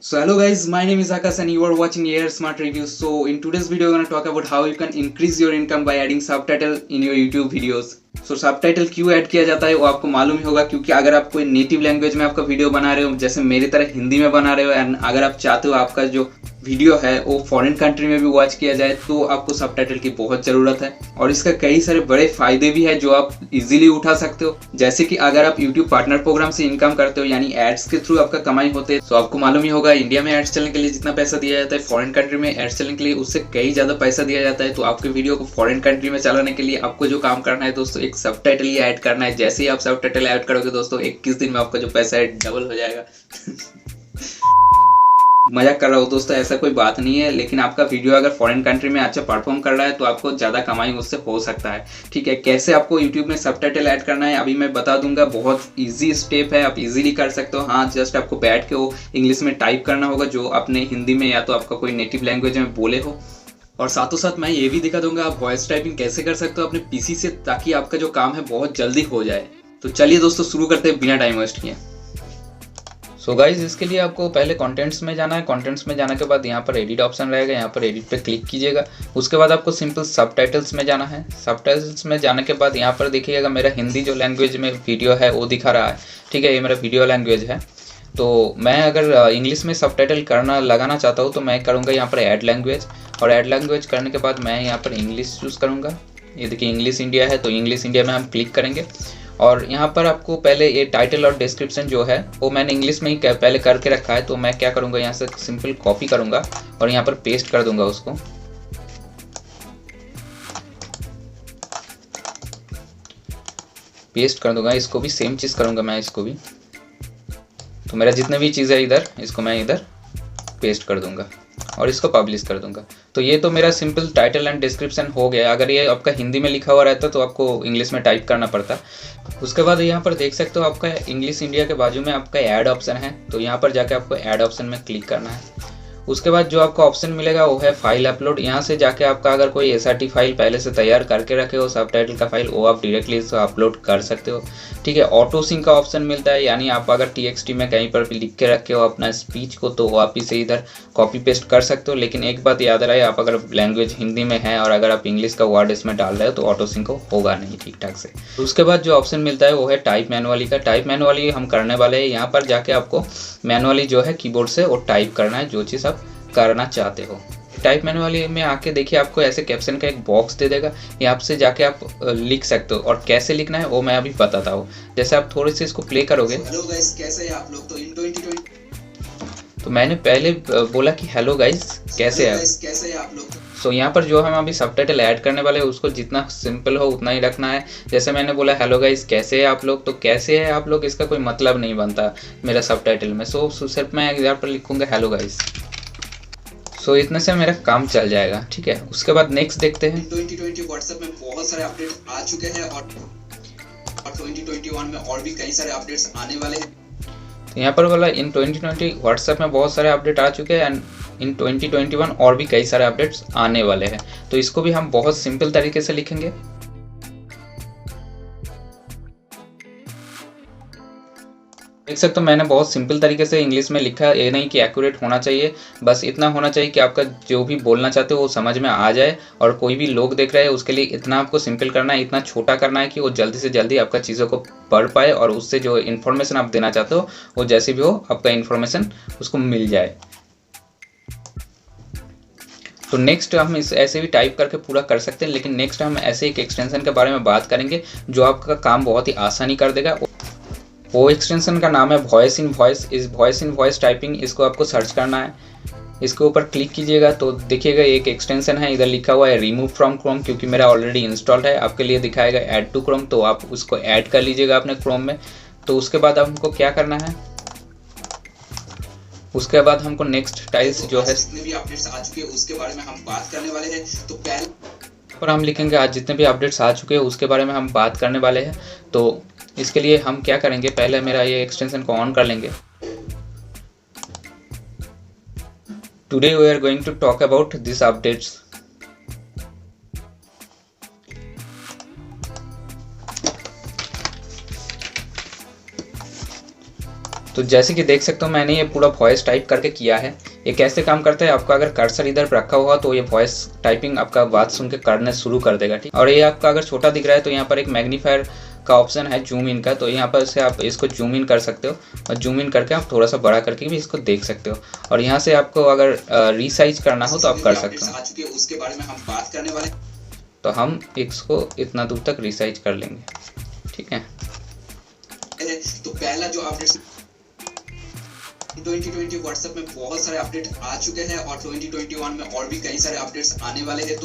So hello guys, my name is Akash and you are watching Air Smart Reviews. So in today's video, we're going to talk about how you can increase your income by adding subtitle in your YouTube videos. So subtitle क्यों add किया जाता है वो आपको मालूम ही होगा, क्योंकि अगर आप कोई नेटिव लैंग्वेज में आपका वीडियो बना रहे हो, जैसे मेरी तरह हिंदी में बना रहे हो, एंड अगर आप चाहते हो आपका जो वीडियो है वो फॉरेन कंट्री में भी वॉच किया जाए, तो आपको सबटाइटल की बहुत ज़रूरत है। और इसका कई सारे बड़े फायदे भी है जो आप इजीली उठा सकते हो। जैसे कि अगर आप YouTube पार्टनर प्रोग्राम से इनकम करते हो, यानी एड्स के थ्रू आपका कमाई होते है, तो आपको मालूम ही होगा इंडिया में एड्स चलने के लिए जितना पैसा दिया जाता है, फॉरेन कंट्री में एड्स चलने के लिए उससे कई ज़्यादा पैसा दिया जाता है। तो आपके वीडियो को फॉरेन कंट्री में चलाने के लिए आपको जो काम करना है दोस्तों, एक सबटाइटल ही ऐड करना है। जैसे ही आप सबटाइटल ऐड करोगे दोस्तों, 21 दिन में आपका जो पैसा है डबल हो जाएगा। मजाक कर रहा हूँ दोस्तों, ऐसा कोई बात नहीं है, लेकिन आपका वीडियो अगर फॉरेन कंट्री में अच्छा परफॉर्म कर रहा है तो आपको ज़्यादा कमाई उससे हो सकता है। ठीक है, कैसे आपको यूट्यूब में सबटाइटल ऐड करना है अभी मैं बता दूंगा। बहुत इजी स्टेप है, आप इजीली कर सकते हो। हाँ, जस्ट आपको बैठ के वो इंग्लिश में टाइप करना होगा जो अपने हिंदी में या तो आपका कोई नेटिव लैंग्वेज में बोले हो। और साथों साथ मैं ये भी दिखा दूंगा आप वॉइस टाइपिंग कैसे कर सकते हो अपने पीसी से, ताकि आपका जो काम है बहुत जल्दी हो जाए। तो चलिए दोस्तों शुरू करते हैं बिना टाइम वेस्ट किए। सो गाइज, इसके लिए आपको पहले कंटेंट्स में जाना है। कंटेंट्स में जाने के बाद यहाँ पर एडिट ऑप्शन रहेगा, यहाँ पर एडिट पे क्लिक कीजिएगा। उसके बाद आपको सिंपल सबटाइटल्स में जाना है। सबटाइटल्स में जाने के बाद यहाँ पर देखिएगा मेरा हिंदी जो लैंग्वेज में वीडियो है वो दिखा रहा है। ठीक है, ये मेरा वीडियो लैंग्वेज है। तो मैं अगर इंग्लिश में सबटाइटल लगाना चाहता हूँ तो मैं करूँगा यहाँ पर ऐड लैंग्वेज, और ऐड लैंग्वेज करने के बाद मैं यहाँ पर इंग्लिश चूज़ करूँगा। ये देखिए इंग्लिश इंडिया है, तो इंग्लिश इंडिया में हम क्लिक करेंगे। और यहाँ पर आपको पहले ये टाइटल और डिस्क्रिप्शन जो है वो मैंने इंग्लिश में ही पहले करके रखा है, तो मैं क्या करूँगा यहाँ से सिंपल कॉपी करूँगा और यहाँ पर पेस्ट कर दूँगा उसको। पेस्ट कर दूँगा, इसको भी सेम चीज़ करूँगा मैं, इसको भी। तो मेरा जितने भी चीज़ है इधर, इसको मैं इधर पेस्ट कर दूँगा और इसको पब्लिश कर दूंगा। तो ये तो मेरा सिंपल टाइटल एंड डिस्क्रिप्शन हो गया। अगर ये आपका हिंदी में लिखा हुआ रहता तो आपको इंग्लिश में टाइप करना पड़ता। उसके बाद यहाँ पर देख सकते हो आपका इंग्लिश इंडिया के बाजू में आपका ऐड ऑप्शन है, तो यहाँ पर जाके आपको ऐड ऑप्शन में क्लिक करना है। उसके बाद जो आपको ऑप्शन मिलेगा वो है फाइल अपलोड। यहाँ से जाके आपका अगर कोई SRT फाइल पहले से तैयार करके रखे हो सबटाइटल का फाइल, वो आप डायरेक्टली इसको अपलोड कर सकते हो। ठीक है, ऑटो सिंक का ऑप्शन मिलता है, यानी आप अगर TXT में कहीं पर भी लिख के रखे हो अपना स्पीच को तो आप इसे इधर कॉपी पेस्ट कर सकते हो। लेकिन एक बात याद रहे, आप अगर लैंग्वेज हिंदी में है और अगर आप इंग्लिश का वर्ड इसमें डाल रहे हो तो ऑटो सिंक होगा नहीं ठीक ठाक से। तो उसके बाद जो ऑप्शन मिलता है वो है टाइप मैनुअली का। टाइप मैनुअली हम करने वाले हैं। यहाँ पर जाके आपको मैनुअली जो है कीबोर्ड से वो टाइप करना है जो चीज़ आप करना चाहते हो। टाइप मैनुअली में आके देखिए आपको ऐसे कैप्शन का एक बॉक्स दे देगा, यहाँ से जाके आप लिख सकते हो। और कैसे लिखना है वो मैं अभी बताता हूँ। जैसे आप थोड़े से इसको प्ले करोगे। हेलो गाइस, कैसे हैं आप लोग? तो इन 2020 तो मैंने पहले बोला कि हेलो गाइस कैसे हैं आप लोग? सो यहाँ पर जो हम अभी सबटाइटल ऐड करने वाले हैं उसको जितना सिंपल हो उतना ही रखना है। जैसे मैंने बोला हेलो गाइस कैसे हैं आप लोग, तो कैसे हैं आप लोग इसका कोई मतलब नहीं बनता मेरा सबटाइटल में। सो सिर्फ मैं यहाँ पर लिखूंगा हेलो गाइस। सो इतने से मेरा काम चल जाएगा। ठीक है, उसके बाद नेक्स्ट देखते हैं। 2020 व्हाट्सएप में बहुत सारे अपडेट आ चुके हैं और 2021 में और भी कई सारे अपडेट्स आने वाले हैं। तो यहाँ पर बोला इन 2020 व्हाट्सएप में बहुत सारे अपडेट आ चुके हैं एंड इन 2021 और भी कई सारे अपडेट्स आने वाले हैं। तो इसको भी हम बहुत सिंपल तरीके से लिखेंगे। देख सकते हो मैंने बहुत सिंपल तरीके से इंग्लिश में लिखा है। ये नहीं कि एक्यूरेट होना चाहिए, बस इतना होना चाहिए कि आपका जो भी बोलना चाहते हो वो समझ में आ जाए और कोई भी लोग देख रहे हैं उसके लिए इतना आपको सिंपल करना है, इतना छोटा करना है कि वो जल्दी से जल्दी आपका चीज़ों को पढ़ पाए और उससे जो इन्फॉर्मेशन आप देना चाहते हो वो जैसे भी हो आपका इन्फॉर्मेशन उसको मिल जाए। तो नेक्स्ट हम इस ऐसे भी टाइप करके पूरा कर सकते हैं, लेकिन नेक्स्ट हम ऐसे एक एक्सटेंशन के बारे में बात करेंगे जो आपका काम बहुत ही आसानी कर देगा। वो एक्सटेंशन का नाम है वॉइस इन वॉइस। इस वॉइस इन वॉइस टाइपिंग इसको आपको सर्च करना है। इसके ऊपर क्लिक कीजिएगा तो देखिएगा एक एक्सटेंशन है, इधर लिखा हुआ है रिमूव फ्रॉम क्रोम, क्योंकि मेरा ऑलरेडी इंस्टॉल्ड है। आपके लिए दिखाएगा ऐड टू क्रोम, तो आप उसको ऐड कर लीजिएगा अपने क्रोम में। तो उसके बाद हमको क्या करना है, उसके बाद हमको नेक्स्ट टाइल्स जो है जितने भी अपडेट्स आ चुके हैं उसके बारे में हम बात करने वाले हैं। तो पहले पर हम लिखेंगे आज जितने भी अपडेट्स आ चुके हैं उसके बारे में हम बात करने वाले हैं। तो इसके लिए हम क्या करेंगे, पहले मेरा ये एक्सटेंशन को ऑन कर लेंगे। Today we are going to talk about this updates. तो जैसे कि देख सकते हो मैंने ये पूरा वॉइस टाइप करके किया है। ये कैसे काम करता है, आपका अगर कर्सर इधर रखा हुआ तो ये वॉइस टाइपिंग आपका बात सुन के करने शुरू कर देगा, ठीक। और ये आपका अगर छोटा दिख रहा है तो यहाँ पर एक मैग्नीफायर का ऑप्शन है जूम इन का, तो यहाँ पर से आप इसको जूम इन कर सकते हो और जूम इन करके आप थोड़ा सा बड़ा करके भी इसको देख सकते हो। और यहाँ से आपको अगर रीसाइज करना हो तो आप कर सकते हो। आ चुके हैं उसके बारे में हम बात करने वाले, तो हम इसको इतना दूर तक रीसाइज कर लेंगे, ठीक है। तो पहला जो अपडेट 2020 व्हाट्सएप में बहुत सारे अपडेट आ चुके हैं और 2021 में और भी कई सारे अपडेट्स आने वाले हैं।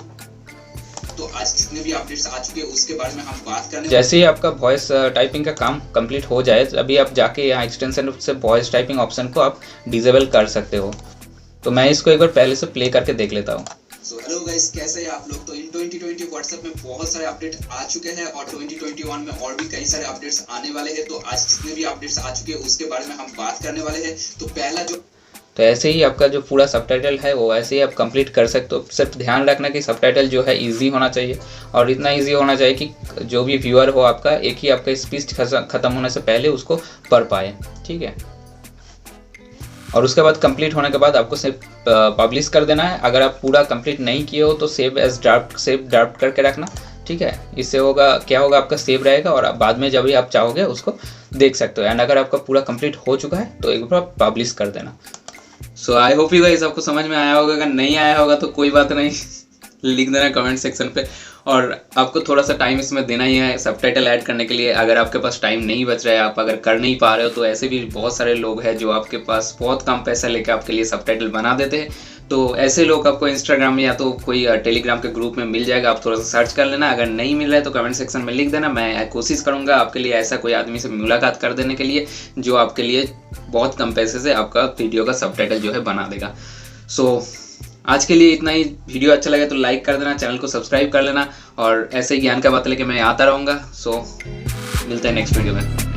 तो आज जितने भी अपडेट्स आ चुके हैं उसके बारे में हम बात करने। जैसे ही आपका वॉइस टाइपिंग का काम कंप्लीट हो जाए अभी आप जाके यहाँ एक्सटेंशन से वॉइस टाइपिंग ऑप्शन को आप डिसेबल कर सकते हो। तो मैं इसको एक बार पहले से प्ले करके देख लेता हूँ। सो हेलो गाइस, कैसे हैं आप लोग। तो इन 2020 व्हाट्सएप में बहुत सारे अपडेट आ चुके हैं और 2021 में और भी कई सारे अपडेट्स आने वाले हैं। तो आज जितने भी अपडेट्स आ चुके हैं उसके बारे में हम बात करने वाले हैं। तो पहला जो, तो ऐसे ही आपका जो पूरा सबटाइटल है वो ऐसे ही आप कंप्लीट कर सकते हो। सिर्फ ध्यान रखना कि सबटाइटल जो है इजी होना चाहिए और इतना इजी होना चाहिए कि जो भी व्यूअर हो आपका एक ही आपका स्पीच खत्म होने से पहले उसको पढ़ पाए, ठीक है। और उसके बाद कंप्लीट होने के बाद आपको सिर्फ पब्लिश कर देना है। अगर आप पूरा कंप्लीट नहीं किए हो तो सेव ड्राफ्ट करके रखना, ठीक है। इससे होगा क्या होगा, आपका सेव रहेगा और बाद में जब भी आप चाहोगे उसको देख सकते हो। एंड अगर आपका पूरा कंप्लीट हो चुका है तो एक बार पब्लिश कर देना। सो आई होप यू गाइस आपको समझ में आया होगा। अगर नहीं आया होगा तो कोई बात नहीं, लिख देना कमेंट सेक्शन पे। और आपको थोड़ा सा टाइम इसमें देना ही है सबटाइटल ऐड करने के लिए। अगर आपके पास टाइम नहीं बच रहा है, आप अगर कर नहीं पा रहे हो, तो ऐसे भी बहुत सारे लोग हैं जो आपके पास बहुत कम पैसा लेके आपके लिए सबटाइटल बना देते हैं। तो ऐसे लोग आपको इंस्टाग्राम या तो कोई टेलीग्राम के ग्रुप में मिल जाएगा, आप थोड़ा सा सर्च कर लेना। अगर नहीं मिल रहा है तो कमेंट सेक्शन में लिख देना। मैं कोशिश करूँगा आपके लिए ऐसा कोई आदमी से मुलाकात कर देने के लिए जो आपके लिए बहुत कम पैसे से आपका वीडियो का सबटाइटल जो है बना देगा। सो आज के लिए इतना ही। वीडियो अच्छा लगे तो लाइक कर देना, चैनल को सब्सक्राइब कर लेना और ऐसे ही ज्ञान का बात लेके मैं आता रहूँगा। सो मिलते हैं नेक्स्ट वीडियो में।